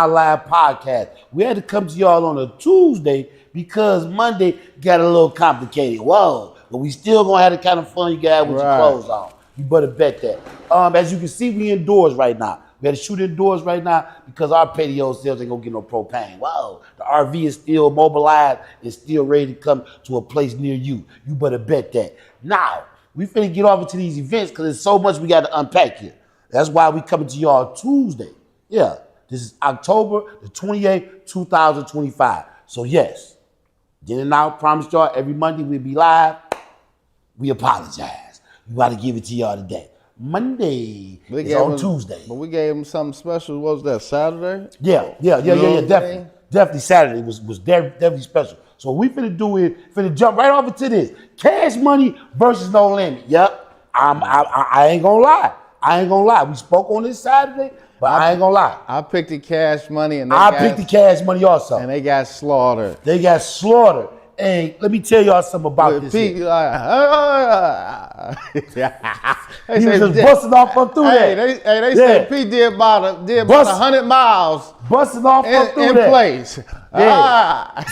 Live podcast. We had to come to y'all on a Tuesday because Monday got a little complicated. Whoa, but we still gonna have the kind of fun you got with your clothes on. You better bet that. As you can see, we indoors right now. We had to shoot indoors right now because our patio sales ain't gonna get no propane. Whoa, the RV is still mobilized and still ready to come to a place near you. You better bet that. Now, we finna get off into these events because there's so much we got to unpack here. That's why we coming to y'all Tuesday. Yeah, this is October the 28th, 2025. So yes, didn't I promise y'all every Monday we'll be live? We apologize. We got to give it to y'all today. Monday is on Tuesday. But we gave him something special. What was that, Saturday? Yeah, definitely. Definitely Saturday was definitely special. So what we finna do is finna jump right over to this. Cash Money versus No Limit. Yep, I ain't gonna lie. We spoke on this Saturday, but I ain't gonna lie. I picked the Cash Money and I picked the Cash Money also. And they got slaughtered. And let me tell y'all something about this. He was just busting off up through that. They said P did about 100 miles. Busting off up through that. In place. Yeah.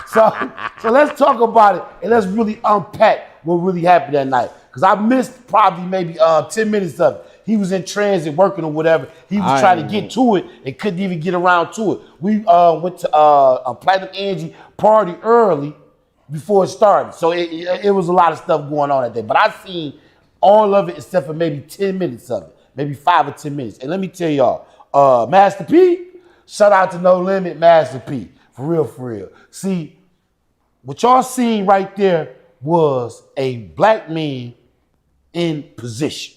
So let's talk about it and let's really unpack what really happened that night. Because I missed probably maybe 10 minutes of it. He was in transit working or whatever. He was trying to get to it and couldn't even get around to it. We went to a Platinum Angie party early before it started. So it was a lot of stuff going on that day. But I seen all of it except for maybe 10 minutes of it. Maybe 5 or 10 minutes. And let me tell y'all, Master P, shout out to No Limit, Master P. For real. See, what y'all seen right there was a black man in position.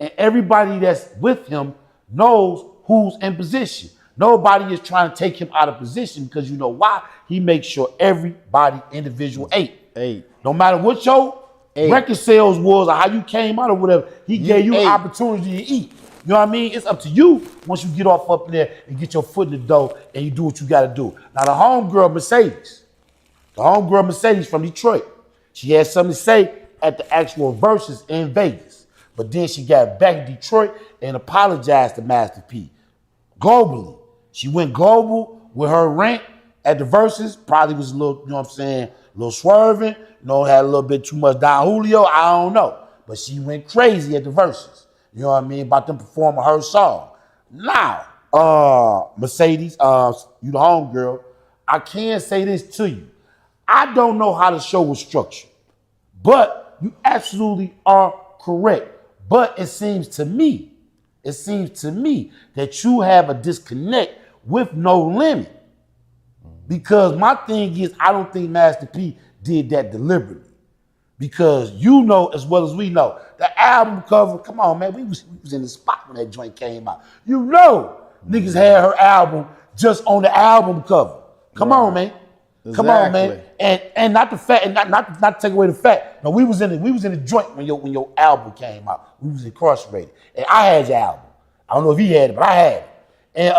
And everybody that's with him knows who's in position. Nobody is trying to take him out of position because you know why? He makes sure everybody individual ate. No matter what your record sales was or how you came out or whatever, he gave you an opportunity to eat. You know what I mean? It's up to you once you get off up there and get your foot in the door and you do what you got to do. Now, the homegirl Mercedes from Detroit, she had something to say at the actual Verzuz in Vegas. But then she got back to Detroit and apologized to Master P. Globally. She went global with her rant at the Verzuz. Probably was a little, you know what I'm saying, a little swerving. Had a little bit too much Don Julio. I don't know. But she went crazy at the Verzuz. You know what I mean? About them performing her song. Now, Mercedes, you the homegirl, I can say this to you. I don't know how the show was structured. But you absolutely are correct. But it seems to me that you have a disconnect with No Limit. Because my thing is, I don't think Master P did that deliberately. Because you know as well as we know, the album cover, come on, man, we was in the spot when that joint came out. You know, niggas had her album just on the album cover. Come on, man. Exactly. Come on, man. And not the fact, and not to take away the fact. No, we was in the joint when your album came out. We was incarcerated. And I had your album. I don't know if he had it, but I had it. And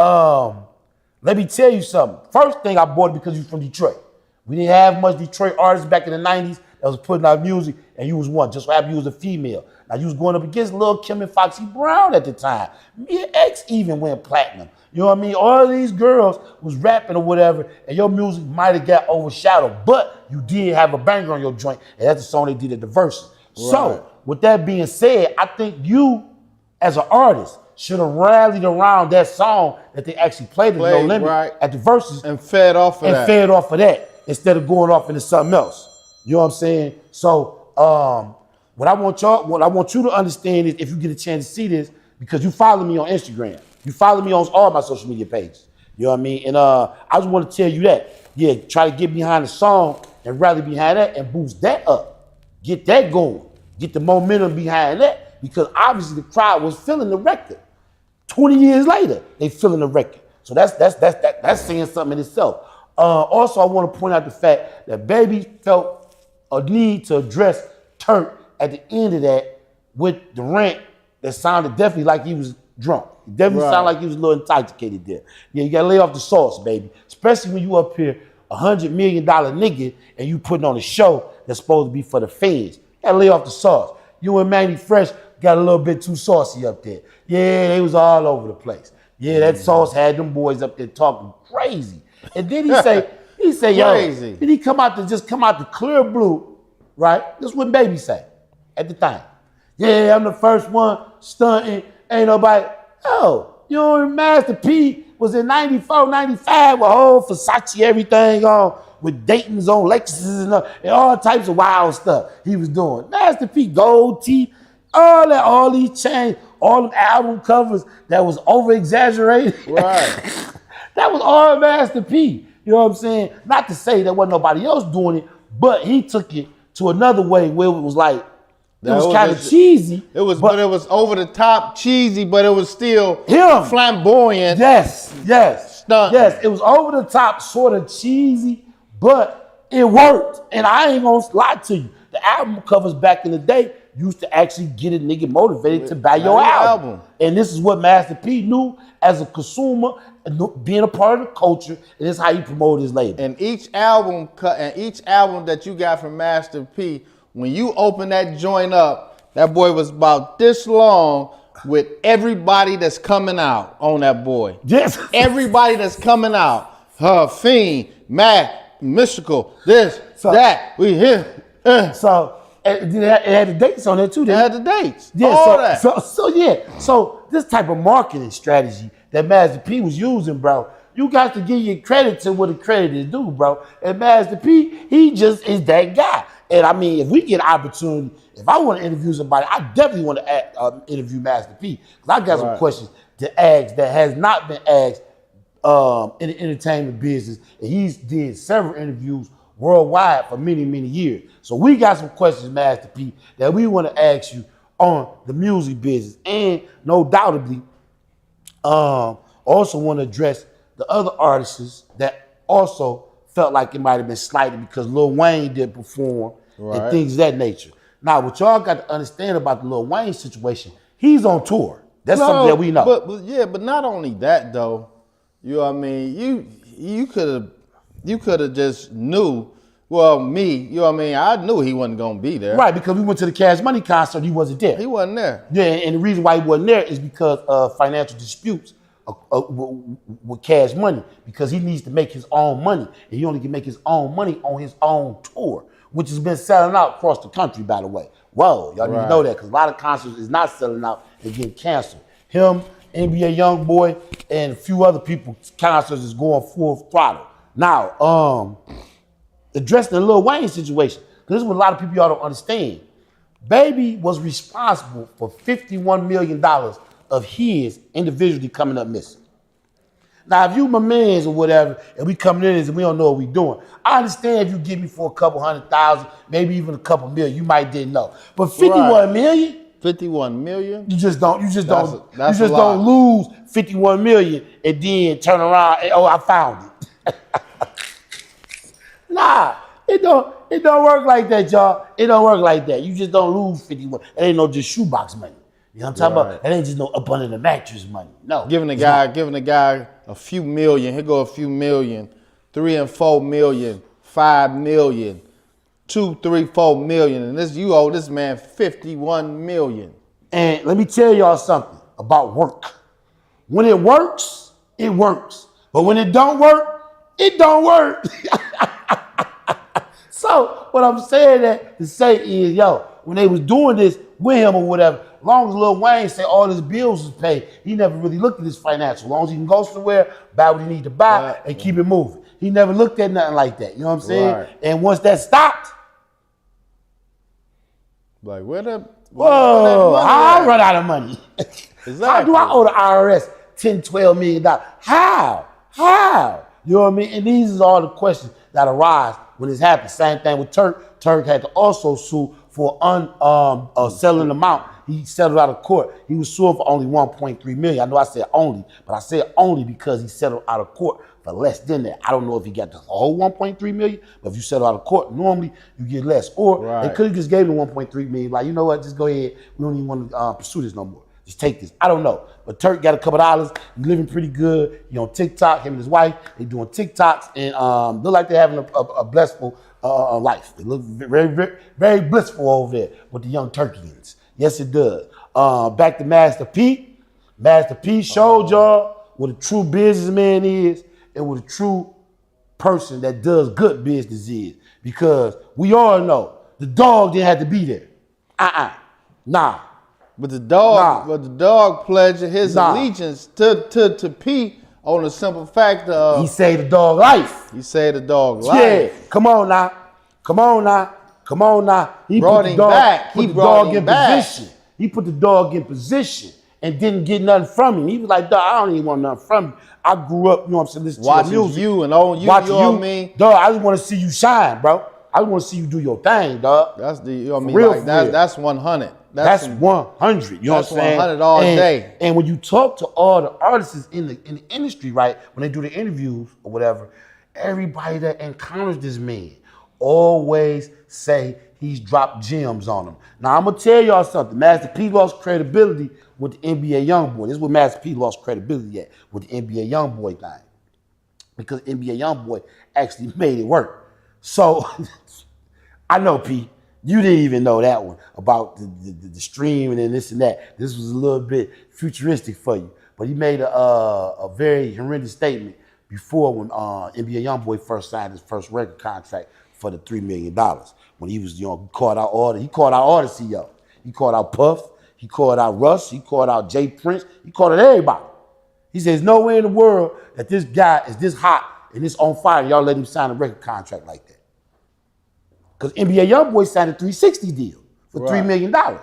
let me tell you something. First thing I bought it because you from Detroit. We didn't have much Detroit artists back in the 90s that was putting out music, and you was one. Just so happened you was a female. Now you was going up against Lil' Kim and Foxy Brown at the time. Mia X even went platinum. You know what I mean? All of these girls was rapping or whatever, and your music might have got overshadowed, but you did have a banger on your joint, and that's the song they did at the Verzuz. Right. So, with that being said, I think you, as an artist, should have rallied around that song that they actually played at No Limit at the Verzuz. And fed off of that instead of going off into something else. You know what I'm saying? So, what I want you to understand is, if you get a chance to see this, because you follow me on Instagram. You follow me on all my social media pages. You know what I mean? And I just want to tell you that. Yeah, try to get behind the song and rally behind that and boost that up. Get that going. Get the momentum behind that. Because obviously the crowd was feeling the record. 20 years later, they feeling the record. So that's saying something in itself. Also, I want to point out the fact that Baby felt a need to address Turk at the end of that with the rant that sounded definitely like he was drunk. It definitely sounded like he was a little intoxicated there. Yeah, you gotta lay off the sauce, baby. Especially when you up here, $100 million nigga, and you putting on a show that's supposed to be for the fans. You gotta lay off the sauce. You and Manny Fresh got a little bit too saucy up there. Yeah, they was all over the place. Yeah, that sauce had them boys up there talking crazy. And then he say, yo, Crazy. then he come out the clear blue, right? This is what Baby say at the time. Yeah, I'm the first one stunting. Ain't nobody. Oh, you know, Master P was in 94, 95 with whole Versace everything on, with Dayton's on Lexus and all types of wild stuff he was doing. Master P, gold teeth, all these chains, all them album covers that was over exaggerated. Right. That was all Master P. You know what I'm saying? Not to say there wasn't nobody else doing it, but he took it to another way where it was like, it was kind of cheesy. But it was over the top cheesy, but it was still him. Flamboyant. Yes. Stunt. Yes, it was over the top, sort of cheesy, but it worked. And I ain't gonna lie to you. The album covers back in the day used to actually get a nigga motivated to buy your album. And this is what Master P knew as a consumer, being a part of the culture, and this is how he promoted his label. And each album that you got from Master P, when you open that joint up, that boy was about this long with everybody that's coming out on that boy. Yes. Everybody that's coming out. Fiend, Mac, Mystical, this, that, we here. So it had the dates on there too. They had the dates. Yeah, all that. So this type of marketing strategy that Master P was using, bro, you got to give your credit to what the credit is due, bro. And Master P, he just is that guy. And I mean, if we get an opportunity, if I want to interview somebody, I definitely want to interview Master P. Because I got some questions to ask that has not been asked in the entertainment business. And he's did several interviews worldwide for many, many years. So we got some questions, Master P, that we want to ask you on the music business. And no doubtably, also want to address the other artists that also felt like it might have been slighted because Lil Wayne didn't perform and things of that nature. Now, what y'all got to understand about the Lil Wayne situation, he's on tour. That's something that we know. But not only that though, you know what I mean? You could have just knew. Well, me, you know what I mean? I knew he wasn't gonna be there. Right, because we went to the Cash Money concert, he wasn't there. He wasn't there. Yeah, and the reason why he wasn't there is because of financial disputes with Cash Money, because he needs to make his own money, and he only can make his own money on his own tour, which has been selling out across the country, by the way. Whoa, y'all need to know that, because a lot of concerts is not selling out and getting canceled. Him, NBA Youngboy, and a few other people, concerts is going full throttle. Now, addressing the Lil Wayne situation, because this is what a lot of people y'all don't understand. Baby was responsible for $51 million of his individually coming up missing. Now, if you my mans or whatever, and we coming in and we don't know what we doing, I understand if you give me for a couple 100,000, maybe even a couple million, you might didn't know. But 51 million? 51 million? You just don't lose 51 million and then turn around and, oh, I found it. Nah, it don't work like that, y'all. It don't work like that. You just don't lose 51. It ain't no just shoebox money. You know what I'm talking about? It ain't just no up under the mattress money. No. Giving the guy a few million, here go a few million, 3 and 4 million, 5 million, 2, 3, 4 million. And this you owe this man 51 million. And let me tell y'all something about work. When it works, it works. But when it don't work, it don't work. So what I'm saying that to say is, yo, when they was doing this with him or whatever, as long as Lil Wayne said all his bills was paid, he never really looked at his financial. As long as he can go somewhere, buy what he need to buy, and keep it moving. He never looked at nothing like that. You know what I'm saying? Right. And once that stopped, like where that I run out of money. Exactly. How do I owe the IRS $10, $12 million? How? You know what I mean? And these are all the questions that arise when this happens. Same thing with Turk. Turk had to also sue for selling amount. He settled out of court. He was sued for only 1.3 million. I know I said only, but I said only because he settled out of court for less than that. I don't know if he got the whole 1.3 million, but if you settle out of court, normally you get less. Or they could have just gave him 1.3 million. Like, you know what? Just go ahead. We don't even want to pursue this no more. Just take this. I don't know. But Turk got a couple dollars. He's living pretty good. He on TikTok. Him and his wife, they doing TikToks and look like they're having a blissful life. They look very, very, very blissful over there with the young Turkians. Yes, it does. Back to Master P. Master P showed y'all what a true businessman is and what a true person that does good business is. Because we all know the dog didn't have to be there. Nah. But the dog pledged his allegiance to P on the simple fact of he saved the dog life. He saved the dog life. Yeah, come on now. He brought him back. Put the dog in position. He put the dog in position and didn't get nothing from him. He was like, dog, I don't even want nothing from you. I grew up, you know what I'm saying, listening to your music. You and on you, you know what I mean? Dog, I just want to see you shine, bro. I just want to see you do your thing, dog. That's the, you know what I mean? Real, like, that's 100. That's 100. You know what I'm saying? 100 all day. And when you talk to all the artists in the industry, right, when they do the interviews or whatever, everybody that encounters this man always say he's dropped gems on them. Now, I'm going to tell y'all something. Master P lost credibility with the NBA Youngboy. This is what Master P lost credibility at, with the NBA Youngboy thing. Because NBA Youngboy actually made it work. So, I know, P, you didn't even know that one about the streaming and this and that. This was a little bit futuristic for you. But he made a very horrendous statement before when NBA Youngboy first signed his first record contract for the $3 million. When he was, called out all the CEOs. He called out Puff. He called out Russ. He called out Jay Prince. He called out everybody. He says, no way in the world that this guy is this hot and this on fire and y'all let him sign a record contract like that. Because NBA Youngboy signed a 360 deal for $3 million. Right.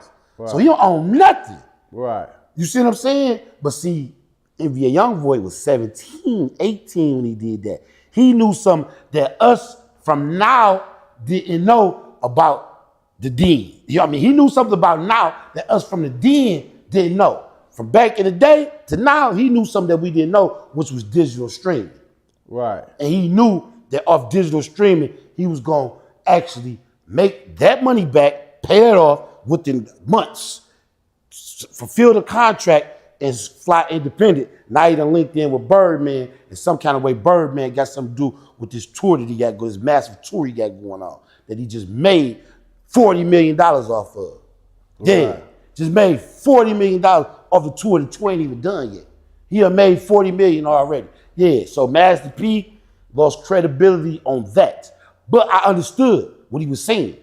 So he don't own nothing. Right. You see what I'm saying? But see, NBA Youngboy was 17, 18 when he did that. He knew something that us from now didn't know about the den. You know what I mean? He knew something about now that us from the den didn't know. From back in the day to now, he knew something that we didn't know, which was digital streaming. Right. And he knew that off digital streaming, he was going to actually make that money back, pay it off within months, fulfill the contract, and fly independent. Now he done linked in with Birdman in some kind of way. Birdman got something to do with this tour that he got, this massive tour he got going on, that he just made $40 million off of. Yeah, right. Just made $40 million off the tour. The tour ain't even done yet. He done made $40 million already. Yeah, so Master P lost credibility on that. But I understood what he was saying.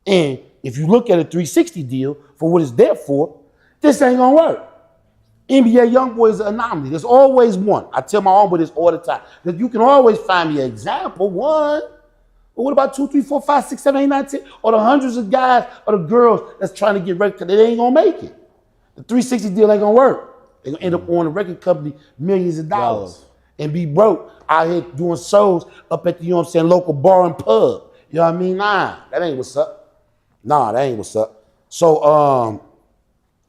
And if you look at a 360 deal for what it's there for, this ain't gonna work. NBA Youngboy is an anomaly. There's always one. I tell my homeboy this all the time. That you can always find me an example, one. But what about 2, 3, 4, 5, 6, 7, 8, 9, 10? Or the hundreds of guys or the girls that's trying to get record, because they ain't gonna make it. The 360 deal ain't gonna work. They're gonna end up on a record company millions of dollars and be broke out here doing shows up at the, local bar and pub. You know what I mean? Nah, that ain't what's up. Nah, that ain't what's up. So,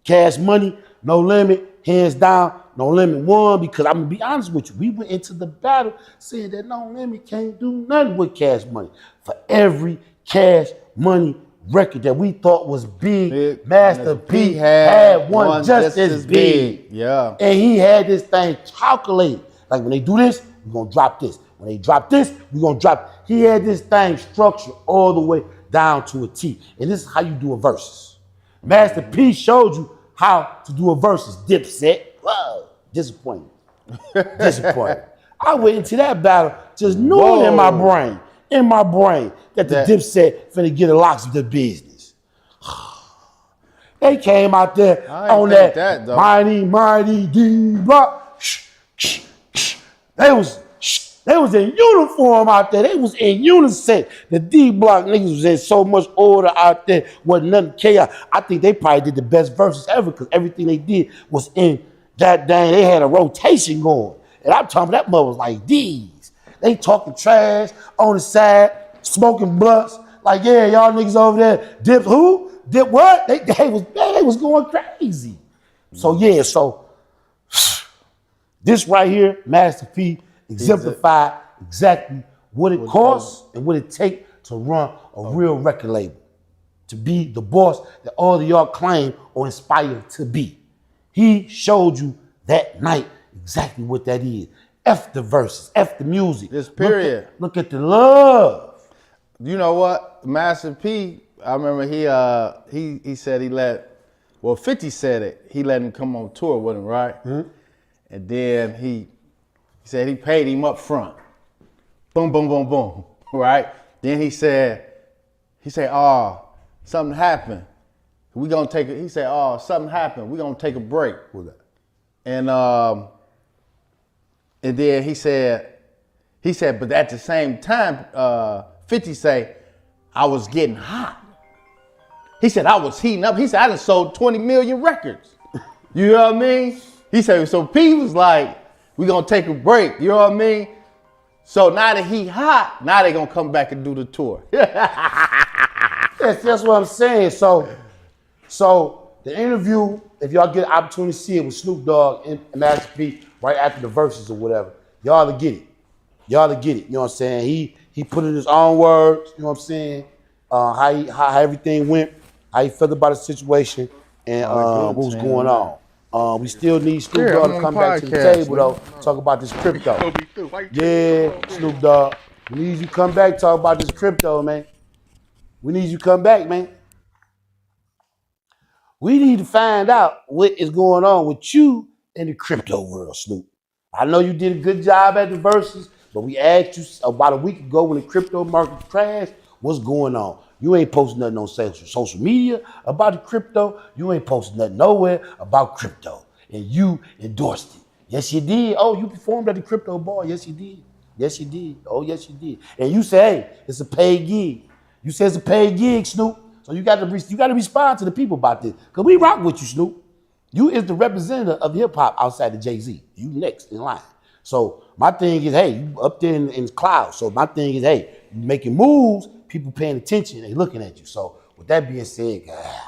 Cash Money, No Limit, hands down, No Limit won, because I'm gonna be honest with you. We went into the battle saying that No Limit can't do nothing with Cash Money. For every Cash Money record that we thought was big, Master P had one just as big. Yeah. And he had this thing calculated. Like when they do this, we're gonna drop this. When they drop this, we're gonna drop. He had this thing structured all the way down to a T. And this is how you do a versus. Master P showed you how to do a versus. Dipset. Whoa. Disappointed. Disappointed. I went into that battle just knowing in my brain, that the Dipset finna get a locks of the business. They came out there on that mighty D block. They was in uniform out there. They was in unison. The D block niggas was in so much order out there. Wasn't nothing chaos. I think they probably did the best verses ever because everything they did was in that dang. They had a rotation going. And I'm talking that mother was like these. They talking trash on the side, smoking blunts. Like, yeah, y'all niggas over there dip who? Dip what? They was going crazy. So yeah, this right here, Master P, exemplified exactly what it costs and what it takes to run a real record label. To be the boss that all of y'all claim or inspire to be. He showed you that night exactly what that is. F the verses, F the music. This period. Look at the love. You know what? Master P, I remember he said 50 said it. He let him come on tour with him, right? Mm-hmm. And then he said he paid him up front. Boom, boom, boom, boom. Right? Then he said, oh, something happened. We gonna take it. He said, oh, something happened. We gonna take a break. Who's that? And then he said, but at the same time, 50 say, I was getting hot. He said, I was heating up. He said, I done sold 20 million records. You know what I mean? He said, so P was like, we gonna take a break. You know what I mean? So now that he hot, now they gonna come back and do the tour. Yes, that's what I'm saying. So the interview, if y'all get an opportunity to see it with Snoop Dogg and Master P right after the Verzuz or whatever, y'all to get it. Y'all to get it. You know what I'm saying? He put in his own words, you know what I'm saying? How everything went, how he felt about the situation, and what was going on. We still need Snoop Dogg to come back to the table though, talk about this crypto. Yeah, Snoop Dogg. We need you to come back, talk about this crypto, man. We need you to come back, man. We need to find out what is going on with you in the crypto world, Snoop. I know you did a good job at the Verzuz, but we asked you about a week ago when the crypto market crashed, what's going on? You ain't posting nothing on social media about the crypto. You ain't posting nothing nowhere about crypto. And you endorsed it. Yes, you did. Oh, you performed at the crypto ball. Yes, you did. Yes, you did. Oh, yes, you did. And you say, hey, it's a paid gig. You say it's a paid gig, Snoop. So you got to respond to the people about this. Because we rock with you, Snoop. You is the representative of hip-hop outside of Jay-Z. You next in line. So my thing is, hey, you up there in the cloud. So my thing is, hey, you making moves, people paying attention, they looking at you. So with that being said,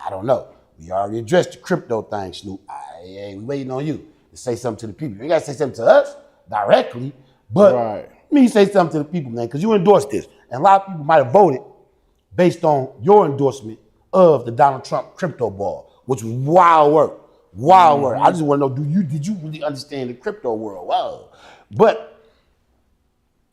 I don't know. We already addressed the crypto thing, Snoop. We waiting on you to say something to the people. You ain't got to say something to us directly, but me say something to the people, man, because you endorsed this. And a lot of people might have voted based on your endorsement of the Donald Trump crypto ball, which was wild work. Wild work. I just want to know, did you really understand the crypto world? Wow. But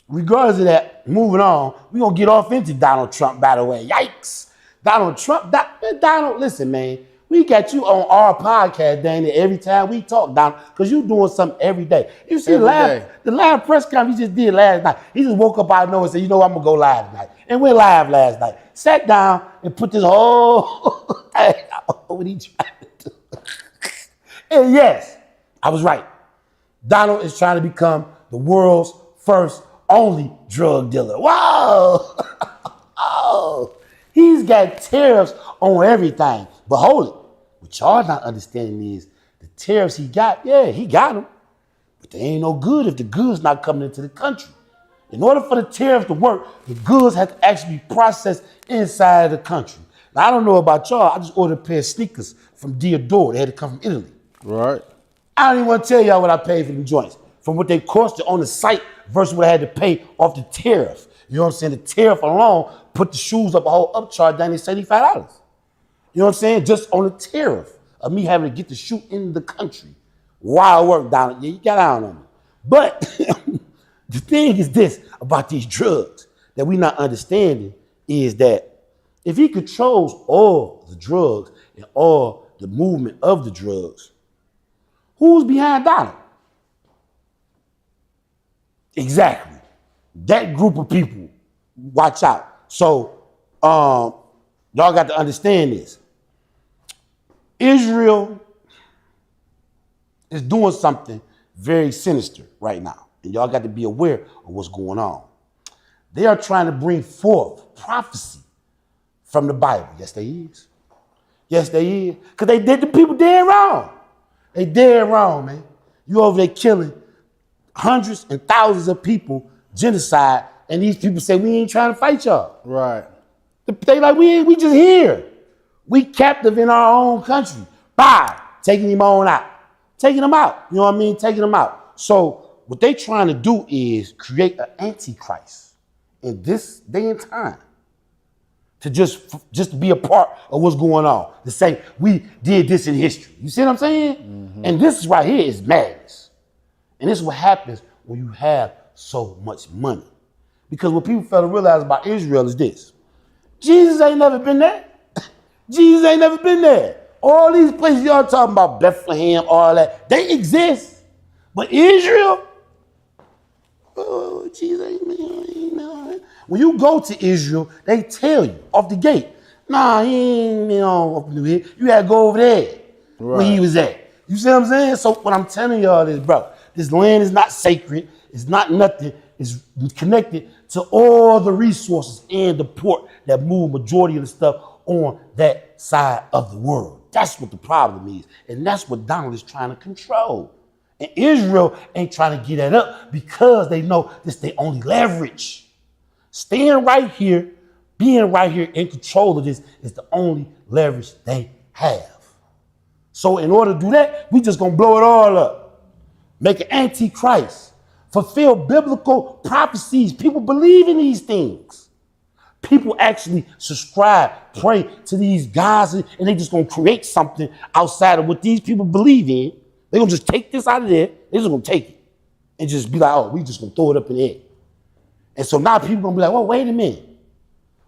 regardless of that, moving on, we're going to get off into Donald Trump, by the way. Yikes. Donald Trump, Donald, listen, man, we got you on our podcast, Danny, every time we talk, Donald, because you doing something every day. You see the live press conference he just did last night. He just woke up out of nowhere and said, you know, I'm going to go live tonight. And went live last night. Sat down and put this whole thing out what he tried to do. And yes, I was right. Donald is trying to become the world's first only drug dealer. Wow! Oh, he's got tariffs on everything. But hold it. What y'all not understanding is the tariffs he got, yeah, he got them. But they ain't no good if the goods not coming into the country. In order for the tariff to work, the goods have to actually be processed inside of the country. Now, I don't know about y'all. I just ordered a pair of sneakers from Diodoro. They had to come from Italy. Right. I don't even want to tell y'all what I paid for them joints. From what they costed on the site versus what I had to pay off the tariff. You know what I'm saying? The tariff alone put the shoes up a whole upcharge down to $75. You know what I'm saying? Just on the tariff of me having to get the shoe in the country. Wild work, Donald. Yeah, you got out on me. But the thing is this about these drugs that we not understanding is that if he controls all the drugs and all the movement of the drugs, who's behind Donald? Exactly. That group of people. Watch out. So, y'all got to understand this. Israel is doing something very sinister right now. And y'all got to be aware of what's going on. They are trying to bring forth prophecy from the Bible. Yes, they is. Yes, they is. Because they did the people dead wrong. They dead wrong, man. You over there killing hundreds and thousands of people, genocide, and these people say, we ain't trying to fight y'all. Right. They like, we just here. We captive in our own country. Bye. Taking him on out. Taking them out. You know what I mean? Taking them out. So what they trying to do is create an antichrist in this day and time to just be a part of what's going on. To say, we did this in history. You see what I'm saying? Mm-hmm. And this right here is madness. And this is what happens when you have so much money. Because what people fail to realize about Israel is this. Jesus ain't never been there. Jesus ain't never been there. All these places y'all talking about, Bethlehem, all that, they exist. But Israel, oh, Jesus, man. When you go to Israel, they tell you off the gate, nah, he ain't up in here. You had to go over there where he was at. You see what I'm saying? So what I'm telling y'all is, bro, this land is not sacred. It's not nothing. It's connected to all the resources and the port that move majority of the stuff on that side of the world. That's what the problem is. And that's what Donald is trying to control. And Israel ain't trying to get that up because they know this their only leverage. Staying right here, being right here in control of this is the only leverage they have. So in order to do that, we just gonna blow it all up. Make an antichrist. Fulfill biblical prophecies. People believe in these things. People actually subscribe, pray to these guys, and they just gonna create something outside of what these people believe in. They're gonna just take this out of there, they're just gonna take it and just be like, oh, we just gonna throw it up in the air. And so now people gonna be like, well, wait a minute,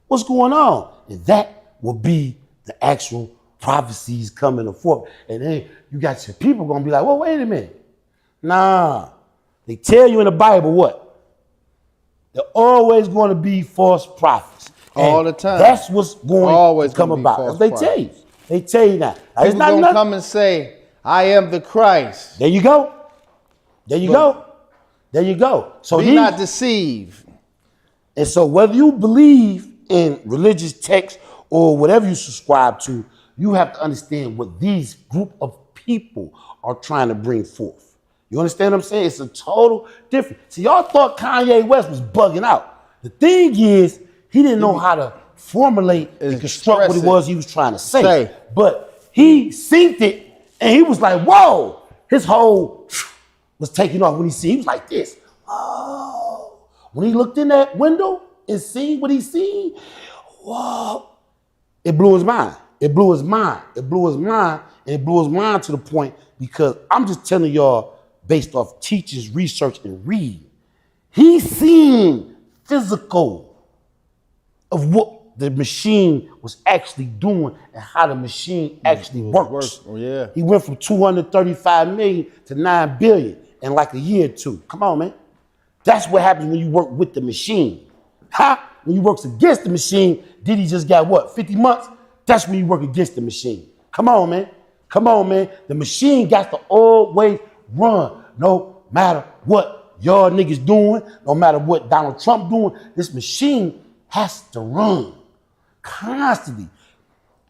what's going on? And that will be the actual prophecies coming forth. And then you got your people gonna be like, well, wait a minute. Nah, they tell you in the Bible what? They're always gonna be false prophets. All the time. That's what's going always to come about. They tell you. They tell you that. People gonna come and say, I am the Christ. There you go. There you go. There you go. So be not deceived. And so whether you believe in religious texts or whatever you subscribe to, you have to understand what these group of people are trying to bring forth. You understand what I'm saying? It's a total different. See, y'all thought Kanye West was bugging out. The thing is, he didn't know how to formulate and construct what it was he was trying to say. But he synced it, and he was like, whoa. His whole was taking off when he was like this. Whoa. When he looked in that window and seen what he seen, whoa. It blew his mind. It blew his mind. It blew his mind. And it blew his mind to the point because I'm just telling y'all based off teachers, research, and read. He's seen physical of what the machine was actually doing and how the machine actually works. Oh, yeah. He went from 235 million to 9 billion in like a year or two. Come on, man. That's what happens when you work with the machine. When you work against the machine, Diddy just got what, 50 months? That's when you work against the machine. Come on, man. Come on, man. The machine got to always run, no matter what y'all niggas doing, no matter what Donald Trump doing. This machine has to run constantly.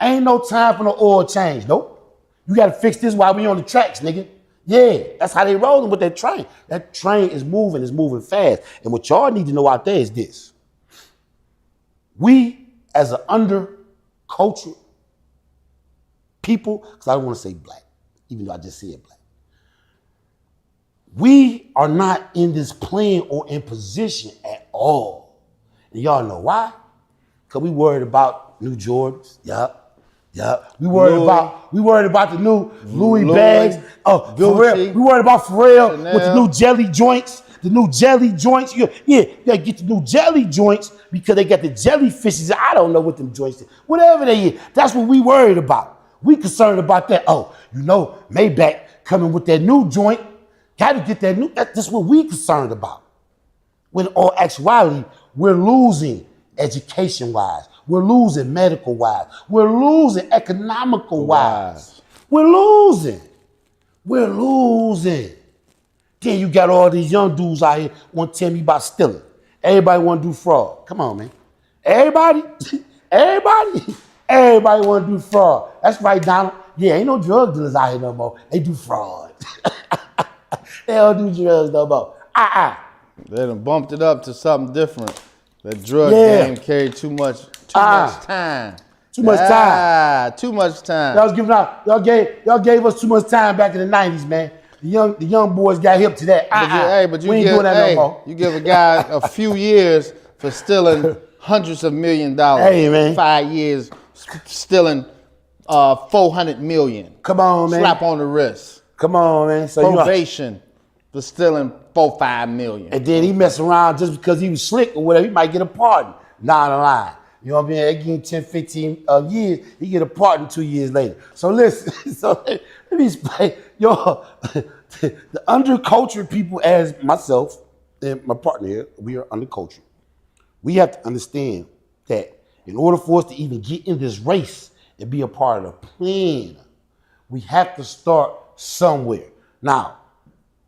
Ain't no time for no oil change. Nope. You got to fix this while we on the tracks, nigga. Yeah, that's how they rolling with that train. That train is moving fast. And what y'all need to know out there is this. We, as an under-cultured people, because I don't want to say black, even though I just said black. We are not in this plan or in position at all. And y'all know why? Because we worried about new Jordans. Yup. We worried about the new Louis bags. Oh, Pharrell. We worried about Pharrell Chanel. With the new jelly joints. The new jelly joints. You gotta get the new jelly joints because they got the jellyfishes. I don't know what them joints is. Whatever they is. That's what we worried about. We concerned about that. Oh, you know, Maybach coming with that new joint. Got to get that new. That's what we concerned about. When in all actuality, we're losing education-wise. We're losing medical-wise. We're losing economical-wise. We're losing. Then you got all these young dudes out here want to tell me about stealing. Everybody want to do fraud. Come on, man. Everybody want to do fraud. That's right, Donald. Yeah, ain't no drug dealers out here no more. They do fraud. They don't do drugs no more. They done bumped it up to something different. That drug game carried too much time. Too much time. Too much time. Y'all was giving out. Y'all gave us too much time back in the 90s, man. The young boys got hip to that. But you ain't doing that no more. You give a guy a few years for stealing hundreds of $1 million. Hey, man. 5 years stealing 400 million. Come on, man. Slap on the wrist. Come on, man. So probation for stealing 4-5 million. And then he mess around just because he was slick or whatever. He might get a pardon down the line. You know what I mean? They give him 10, 15 years. He get a pardon 2 years later. So listen. So let me explain. the undercultured people, as myself and my partner here, we are undercultured. We have to understand that in order for us to even get in this race and be a part of the plan, we have to start somewhere. Now,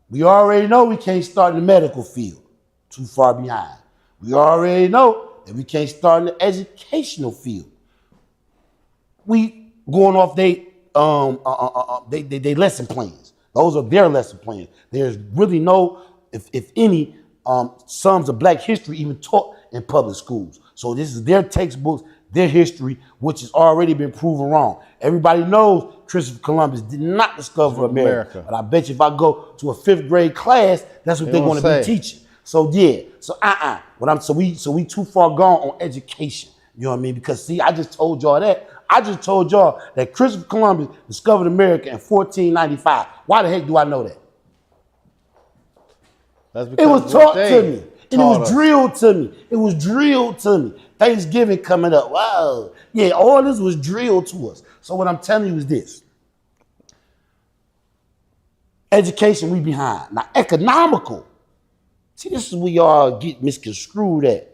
we already know we can't start in the medical field, too far behind. We already know that we can't start in the educational field. We going off they lesson plans. Those are their lesson plans. There's really no, if any, sums of black history even taught in public schools. So this is their textbooks, their history, which has already been proven wrong. Everybody knows Christopher Columbus did not discover America. But I bet you if I go to a 5th grade class, that's what they're going to be teaching. So yeah, so we too far gone on education. You know what I mean? Because see, I just told y'all that. I just told y'all that Christopher Columbus discovered America in 1495. Why the heck do I know that? That's because it was taught to me. And it was drilled to me. It was drilled to me. Thanksgiving coming up. Wow. Yeah, all this was drilled to us. So what I'm telling you is this. Education, we behind. Now, economical. See, this is where y'all get misconstrued at.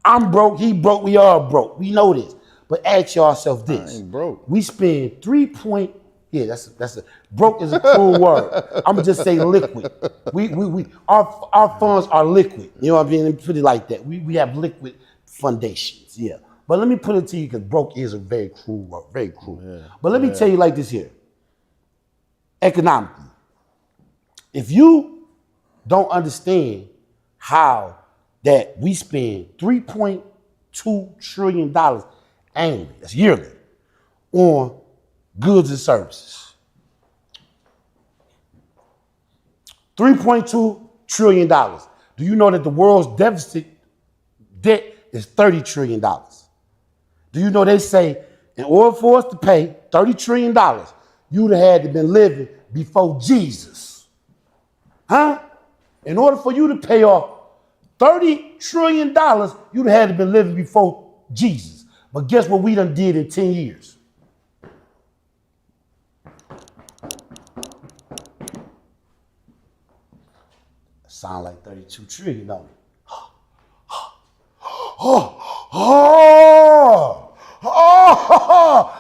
I'm broke, he broke, we all broke. We know this. But ask yourself this. I ain't broke. We spend broke is a cool word. I'm gonna just say liquid. Our funds are liquid. You know what I mean? Let me put it like that. We have liquid foundations. Yeah. But let me put it to you because broke is a very cruel word, very cruel. Yeah. But let me tell you like this here. Economically, if you don't understand how that we spend $3.2 trillion annually, that's yearly, on goods and services. $3.2 trillion. Do you know that the world's deficit debt is $30 trillion? Do you know they say in order for us to pay $30 trillion, you'd have had to been living before Jesus? Huh? In order for you to pay off $30 trillion, you'd have had to been living before Jesus. But guess what we done did in 10 years? Sound like 32 trillion, don't it?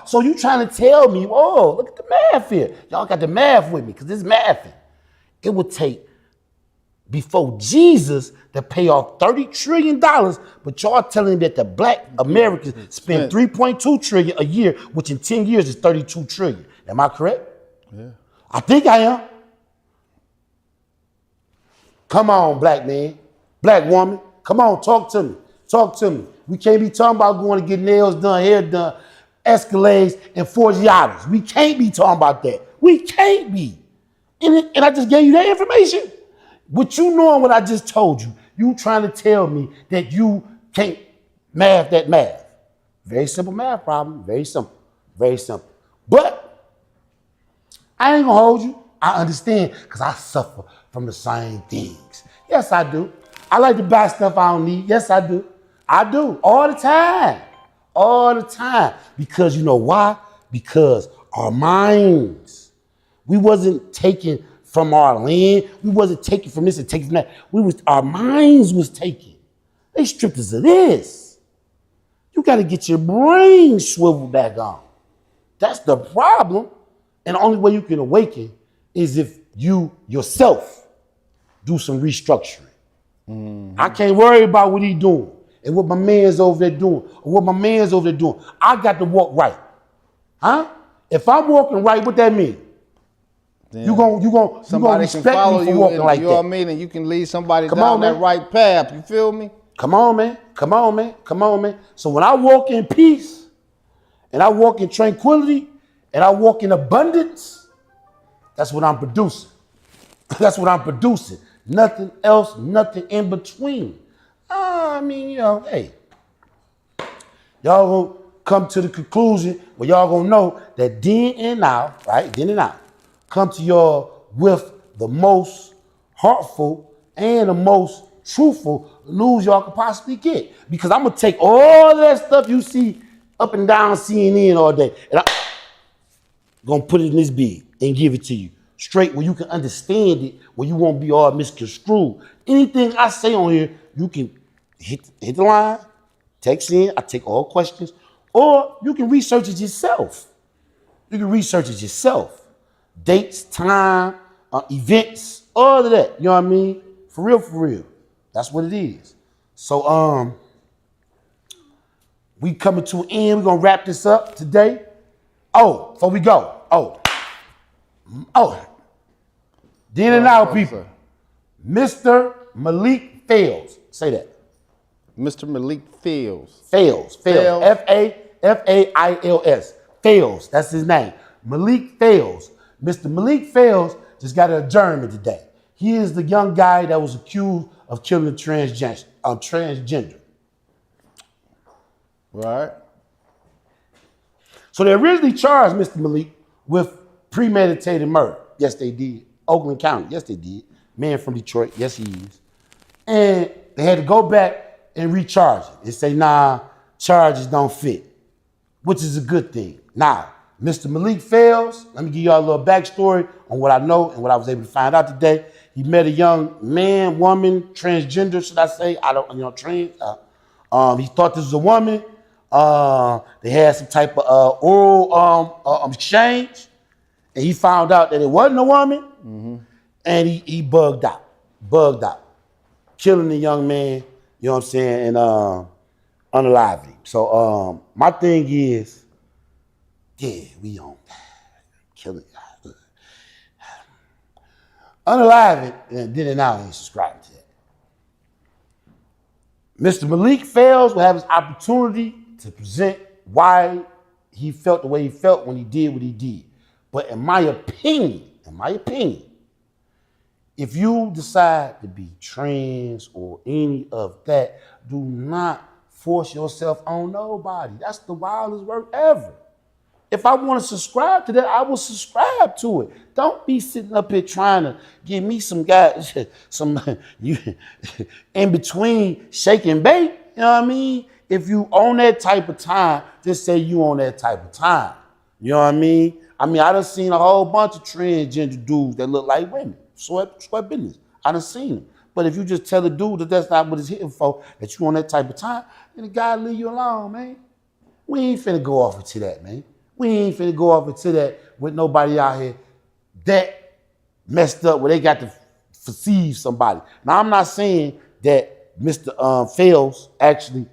So you trying to tell me, oh, look at the math here. Y'all got the math with me, because this mathing. It would take before Jesus to pay off $30 trillion, but y'all telling me that the black Americans spend $3.2 trillion a year, which in 10 years is $32 trillion. Am I correct? Yeah. I think I am. Come on, black man, black woman. Come on, talk to me. Talk to me. We can't be talking about going to get nails done, hair done, Escalades, and Forgiatos. We can't be talking about that. We can't be. And I just gave you that information. What you knowing what I just told you, you trying to tell me that you can't math that math. Very simple math problem. Very simple. Very simple. But I ain't gonna hold you. I understand because I suffer from the same things. Yes, I do. I like to buy stuff I don't need. Yes, I do. I do. All the time. All the time. Because you know why? Because our minds. We wasn't taken from our land. We wasn't taken from this and taken from that. Our minds was taken. They stripped us of this. You got to get your brain swiveled back on. That's the problem. And the only way you can awaken is if you yourself do some restructuring. Mm-hmm. I can't worry about what he's doing and what my man's over there doing or what my man's over there doing. I got to walk right. Huh? If I'm walking right, what that mean? Yeah. You gonna respect follow me for you walking and, like you that. know what I mean? And you can lead somebody down that right path. You feel me? Come on, man. Come on, man. Come on, man. So when I walk in peace and I walk in tranquility and I walk in abundance, that's what I'm producing. That's what I'm producing. Nothing else, nothing in between. I mean, you know, hey, y'all gonna come to the conclusion where y'all gonna know that then and now, right? Then and now, come to y'all with the most heartful and the most truthful news y'all could possibly get. Because I'm gonna take all that stuff you see up and down CNN all day, and I'm gonna put it in this big and give it to you straight where you can understand it, where you won't be all misconstrued. Anything I say on here, you can hit the line, text in, I take all questions, or you can research it yourself. You can research it yourself. Dates, time, events, all of that. You know what I mean? For real, for real. That's what it is. So we coming to an end. We're gonna wrap this up today. Oh, before we go. Then and now, people. Mr. Malik Fails. Say that. Mr. Malik Fails. Fails. Fails. Fails. That's his name. Malik Fails. Mr. Malik Fails just got an adjournment today. He is the young guy that was accused of killing a transgender. Right. So they originally charged Mr. Malik with premeditated murder. Yes, they did. Oakland County. Yes, they did. Man from Detroit. Yes, he is. And they had to go back and recharge it and say, nah, charges don't fit, which is a good thing. Now, Mr. Malik Fails. Let me give y'all a little backstory on what I know and what I was able to find out today. He met a young man, woman, transgender, should I say? I don't, trans. He thought this was a woman. They had some type of oral exchange, and he found out that it wasn't a woman, and he bugged out, killing the young man, you know what I'm saying, and unaliving him. So my thing is, yeah, we on killing guys. Unaliving, and then and now ain't subscribed to that. Mr. Malik Fails will have his opportunity to present why he felt the way he felt when he did what he did. But in my opinion, if you decide to be trans or any of that, do not force yourself on nobody. That's the wildest work ever. If I want to subscribe to that, I will subscribe to it. Don't be sitting up here trying to give me some guys, you in between shake and bake. You know what I mean? If you on that type of time, just say you on that type of time. You know what I mean? I done seen a whole bunch of transgender dudes that look like women. Sweat business. I done seen them. But if you just tell the dude that that's not what it's hitting for, that you on that type of time, then the guy leave you alone, man. We ain't finna go off into that, man. We ain't finna go off into that with nobody out here that messed up where they got to deceive somebody. Now, I'm not saying that Mr. Fails actually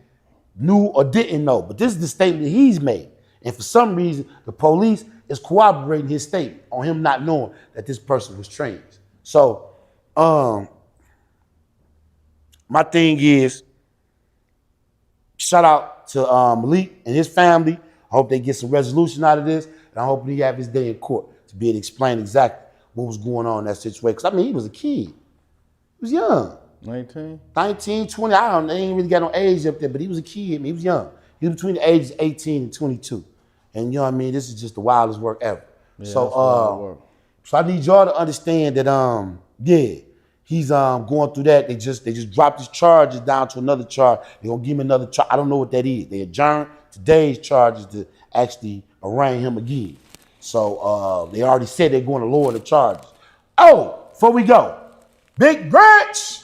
knew or didn't know, but this is the statement he's made. And for some reason, the police is corroborating his statement on him not knowing that this person was trans. So, my thing is, shout out to Malik and his family. I hope they get some resolution out of this, and I hope he have his day in court to be able to explain exactly what was going on in that situation. Because, he was a kid. He was young. 19, 20. I don't know. They ain't really got no age up there, but he was a kid. He was young. He was between the ages of 18 and 22. And, this is just the wildest work ever. Yeah, so I need y'all to understand that, he's going through that. They just dropped his charges down to another charge. They're going to give him another charge. I don't know what that is. They adjourned today's charges to actually arraign him again. So they already said they're going to lower the charges. Oh, before we go, Big Gretch.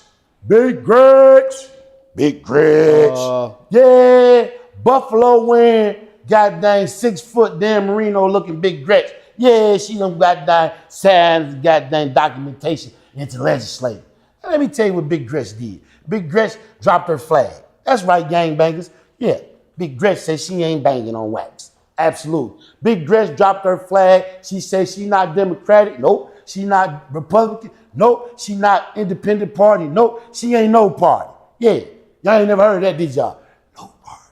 Yeah, Buffalo wearing goddamn 6 foot Dan Marino looking Big Gretch. Yeah, she done goddamn signs, goddamn documentation into legislature. And let me tell you what Big Gretch did. Big Gretch dropped her flag. That's right, gangbangers. Yeah, Big Gretch says she ain't banging on wax. Absolutely. Big Gretch dropped her flag. She says she not Democratic. Nope. She not Republican. Nope. She not Independent Party. Nope. She ain't no party. Yeah. Y'all ain't never heard of that, did y'all? No party.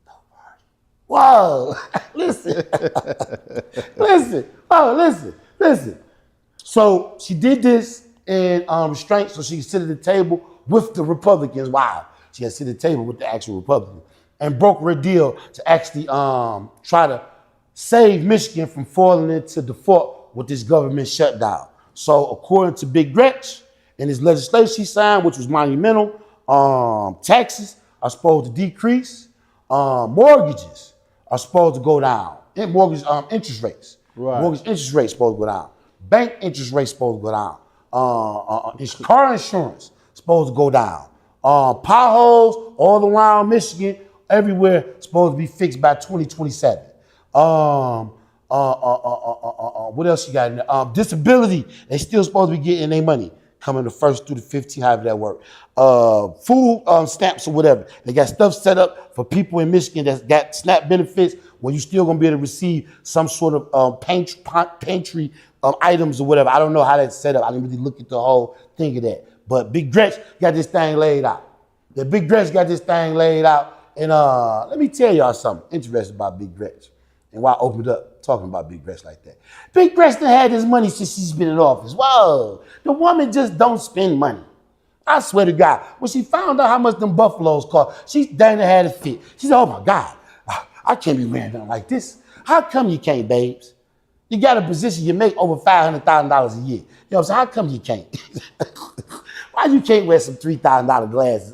No party. Whoa. Listen. Listen. So she did this in restraint so she could sit at the table with the Republicans. Wow. She had to sit at the table with the actual Republicans and broke her deal to actually try to save Michigan from falling into default with this government shutdown. So according to Big Gretch and his legislation she signed, which was monumental, taxes are supposed to decrease, mortgages are supposed to go down, mortgage interest rates. Right. Mortgage interest rate supposed to go down. Bank interest rate supposed to go down. Car insurance supposed to go down. Potholes all around Michigan, everywhere supposed to be fixed by 2027. What else you got in there? Disability, they still supposed to be getting their money coming the 1st through the 15th, however that work. Food stamps or whatever. They got stuff set up for people in Michigan that's got SNAP benefits where you still gonna be able to receive some sort of pantry items or whatever. I don't know how that's set up. I didn't really look at the whole thing of that. But Big Gretch got this thing laid out. The Big Gretch got this thing laid out. And let me tell y'all something interesting about Big Gretch. And why I opened up talking about Big Gretch like that. Big Gretch done had this money since she's been in office. Whoa, the woman just don't spend money. I swear to God, when she found out how much them buffaloes cost, she dang near had a fit. She said, oh my God, I can't be wearing nothing like this. How come you can't, babes? You got a position, you make over $500,000 a year. You know what I'm saying? How come you can't? Why you can't wear some $3,000 glasses,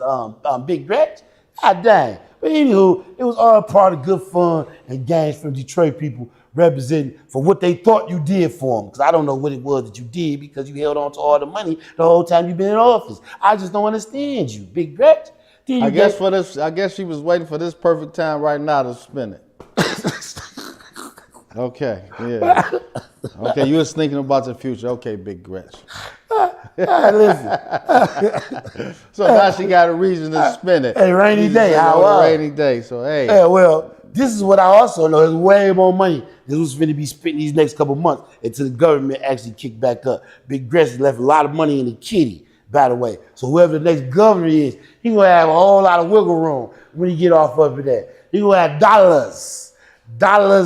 Big Gretch? God dang. But anywho, it was all part of good fun and games from Detroit people representing for what they thought you did for them. Because I don't know what it was that you did because you held on to all the money the whole time you've been in office. I just don't understand you, Big Gretch. I guess she was waiting for this perfect time right now to spin it. Okay, yeah. Okay, you was thinking about the future. Okay, Big Gretch. Listen. So now she got a reason to spin it. Hey, rainy day. Rainy day. So hey. Yeah, well, this is what I also know. There's way more money. This was going to be spent these next couple months until the government actually kicked back up. Big Gretch left a lot of money in the kitty, by the way. So whoever the next governor is, he going to have a whole lot of wiggle room when he get off of that. He going to have dollars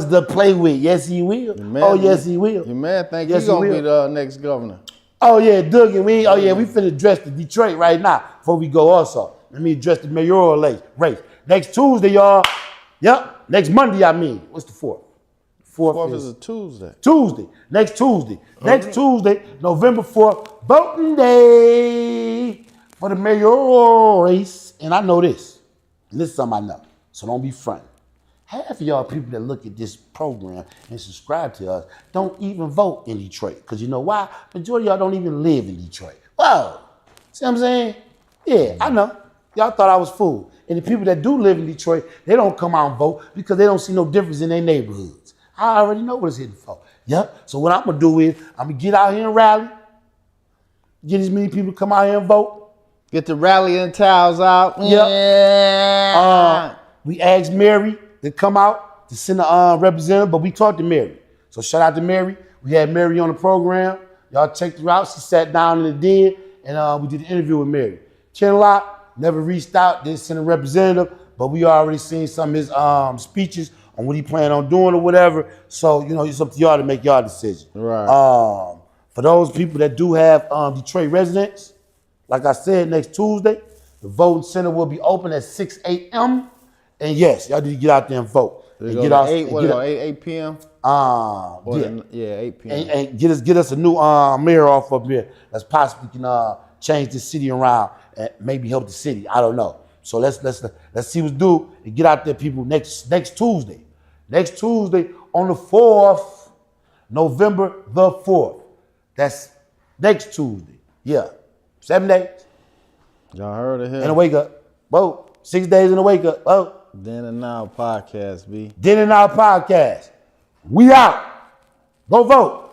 to play with. Yes, he will. Yes, he will. Your man think he's going to be the next governor. Oh, yeah, Doug, and we finna address the Detroit right now before we go also. Let me address the mayoral race. Next Tuesday, y'all. Yep, next Monday, I mean. What's the 4th? 4th is a Tuesday. Next Tuesday. Next Tuesday, November 4th, voting day for the mayoral race. And I know this. And this is something I know. So don't be fronting. Half of y'all people that look at this program and subscribe to us don't even vote in Detroit. Because you know why? Majority of y'all don't even live in Detroit. Whoa. See what I'm saying? Yeah, I know. Y'all thought I was fooled. And the people that do live in Detroit, they don't come out and vote because they don't see no difference in their neighborhoods. I already know what it's hitting for. Yep. So what I'm going to do is I'm going to get out here and rally. Get as many people to come out here and vote. Get the rallying towels out. Yep. Yeah. We asked Mary to come out to send a representative, but we talked to Mary. So shout out to Mary. We had Mary on the program. Y'all checked her out. She sat down in the den, and we did an interview with Mary. Ken Locke never reached out, didn't send a representative, but we already seen some of his speeches on what he planned on doing or whatever. So, it's up to y'all to make y'all decision. Right. For those people that do have Detroit residents, like I said, next Tuesday, the voting center will be open at 6 a.m. And yes, y'all need to get out there and vote. And get out 8 p.m.? 8 p.m. And get us a new mayor off up here that's possibly can change the city around and maybe help the city. I don't know. So let's see what's due and get out there, people, next Tuesday. Next Tuesday on the 4th, November the 4th. That's next Tuesday. Yeah. 7 days. Y'all heard of him? And a wake up. Whoa. 6 days in a wake up. Whoa. Then and Now podcast, B. Then and Now podcast. We out. Go vote.